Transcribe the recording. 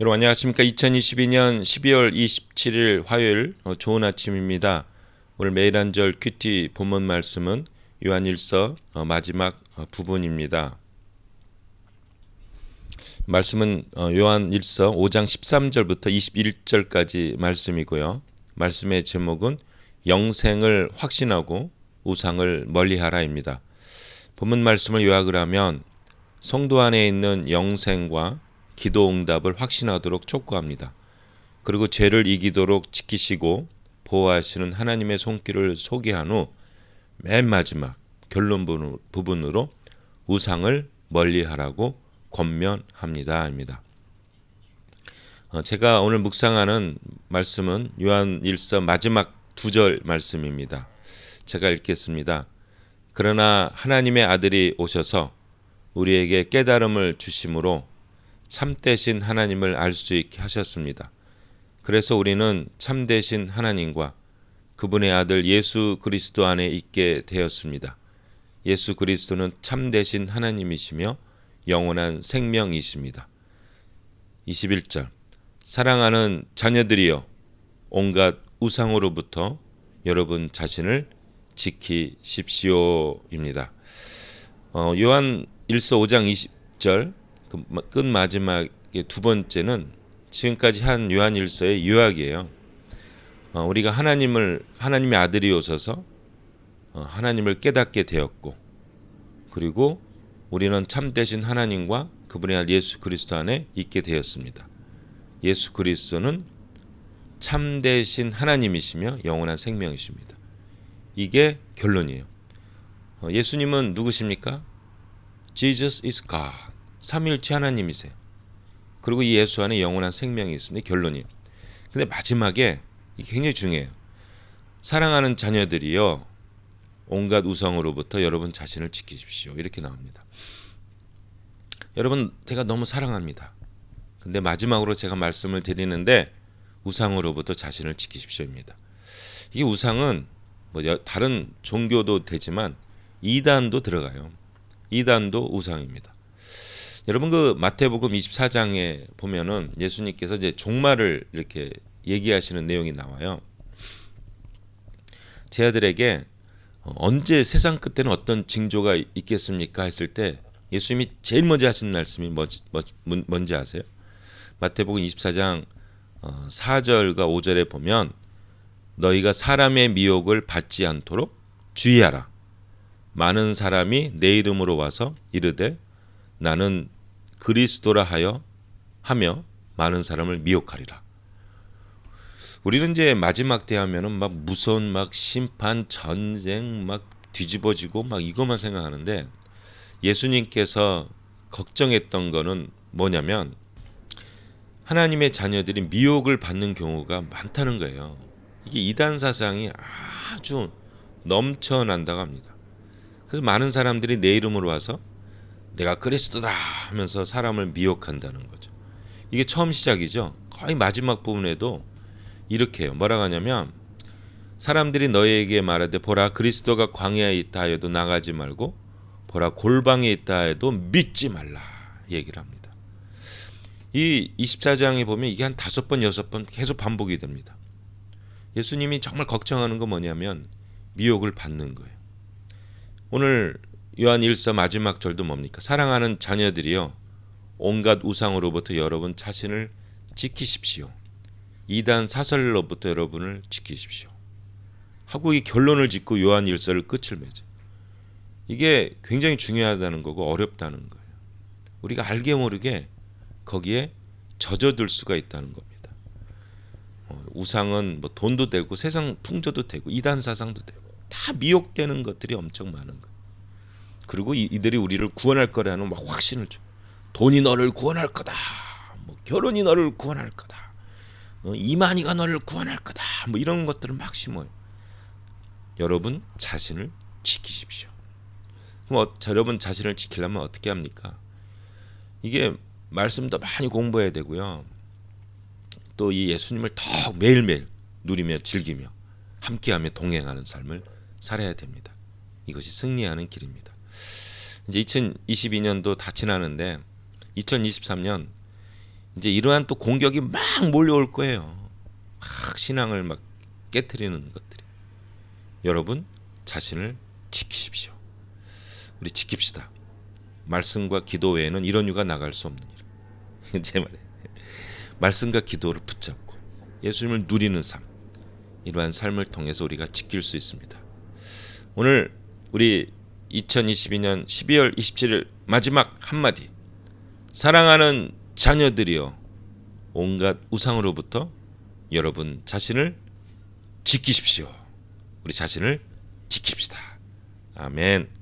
여러분 안녕하십니까. 2022년 12월 27일 화요일 좋은 아침입니다. 오늘 매일 한 절 큐티 본문 말씀은 요한일서 마지막 부분입니다. 말씀은 요한일서 5장 13절부터 21절까지 말씀이고요. 말씀의 제목은 영생을 확신하고 우상을 멀리하라입니다. 본문 말씀을 요약을 하면 성도 안에 있는 영생과 기도 응답을 확신하도록 촉구합니다. 그리고 죄를 이기도록 지키시고 보호하시는 하나님의 손길을 소개한 후 맨 마지막 결론 부분으로 우상을 멀리하라고 권면합니다. 제가 오늘 묵상하는 말씀은 요한일서 마지막 2절 말씀입니다. 제가 읽겠습니다. 그러나 하나님의 아들이 오셔서 우리에게 깨달음을 주심으로 참되신 하나님을 알 수 있게 하셨습니다. 그래서 우리는 참되신 하나님과 그분의 아들 예수 그리스도 안에 있게 되었습니다. 예수 그리스도는 참되신 하나님이시며 영원한 생명이십니다. 21절 사랑하는 자녀들이여 온갖 우상으로부터 여러분 자신을 지키십시오입니다. 요한 1서 5장 20절 끝 마지막의 두 번째는 지금까지 한 요한일서의 요약이에요. 우리가 하나님의 아들이 오셔서 하나님을 깨닫게 되었고, 그리고 우리는 참되신 하나님과 그분의 아들 예수 그리스도 안에 있게 되었습니다. 예수 그리스도는 참되신 하나님이시며 영원한 생명이십니다. 이게 결론이에요. 예수님은 누구십니까? Jesus is God. 삼위일체 하나님이세요. 그리고 이 예수 안에 영원한 생명이 있습니다. 결론이에요. 근데 마지막에 이게 굉장히 중요해요. 사랑하는 자녀들이여 온갖 우상으로부터 여러분 자신을 지키십시오. 이렇게 나옵니다. 여러분 제가 너무 사랑합니다. 근데 마지막으로 제가 말씀을 드리는데 우상으로부터 자신을 지키십시오입니다. 이 우상은 다른 종교도 되지만 이단도 들어가요. 이단도 우상입니다. 여러분 그 마태복음 24장에 보면은 예수님께서 이제 종말을 이렇게 얘기하시는 내용이 나와요. 제 아들에게 언제 세상 끝에는 어떤 징조가 있겠습니까 했을 때 예수님이 제일 먼저 하신 말씀이 뭔지 아세요? 마태복음 24장 4절과 5절에 보면 너희가 사람의 미혹을 받지 않도록 주의하라. 많은 사람이 내 이름으로 와서 이르되 나는 그리스도라 하며 많은 사람을 미혹하리라. 우리는 이제 마지막 때 하면은 막 무서운 막 심판, 전쟁 막 뒤집어지고 막 이것만 생각하는데 예수님께서 걱정했던 거는 뭐냐면 하나님의 자녀들이 미혹을 받는 경우가 많다는 거예요. 이게 이단 사상이 아주 넘쳐난다고 합니다. 그래서 많은 사람들이 내 이름으로 와서 내가 그리스도다 하면서 사람을 미혹한다는 거죠. 이게 처음 시작이죠. 거의 마지막 부분에도 이렇게 해요. 뭐라고 하냐면 사람들이 너희에게 말하되 보라 그리스도가 광야에 있다 해도 나가지 말고 보라 골방에 있다 해도 믿지 말라 얘기를 합니다. 이 24장에 보면 이게 한 5번 6번 계속 반복이 됩니다. 예수님이 정말 걱정하는 건 뭐냐면 미혹을 받는 거예요. 오늘 요한 1서 마지막 절도 뭡니까? 사랑하는 자녀들이여 온갖 우상으로부터 여러분 자신을 지키십시오. 이단 사설로부터 여러분을 지키십시오. 하고 이 결론을 짓고 요한 1서를 끝을 맺어요. 이게 굉장히 중요하다는 거고 어렵다는 거예요. 우리가 알게 모르게 거기에 젖어들 수가 있다는 겁니다. 우상은 돈도 되고 세상 풍조도 되고 이단 사상도 되고 다 미혹되는 것들이 엄청 많은 거예요. 그리고 이들이 우리를 구원할 거라는 막 확신을 줘. 돈이 너를 구원할 거다. 결혼이 너를 구원할 거다. 이만희가 너를 구원할 거다. 이런 것들을 막 심어요. 여러분 자신을 지키십시오. 그럼 여러분 자신을 지키려면 어떻게 합니까? 이게 말씀도 많이 공부해야 되고요. 또 이 예수님을 더 매일매일 누리며 즐기며 함께하며 동행하는 삶을 살아야 됩니다. 이것이 승리하는 이제 이러한 또 공격이 막 몰려올 거예요. 막 신앙을 막 깨트리는 것들이. 여러분 자신을 지키십시오. 우리 지킵시다. 말씀과 기도 외에는 이런 유가 나갈 수 없는 일. 제 말에 말씀과 기도를 붙잡고 예수님을 누리는 삶, 이러한 삶을 통해서 우리가 지킬 수 있습니다. 오늘 우리 2022년 12월 27일 마지막 한마디. 사랑하는 자녀들이여, 온갖 우상으로부터 여러분 자신을 지키십시오. 우리 자신을 지킵시다. 아멘.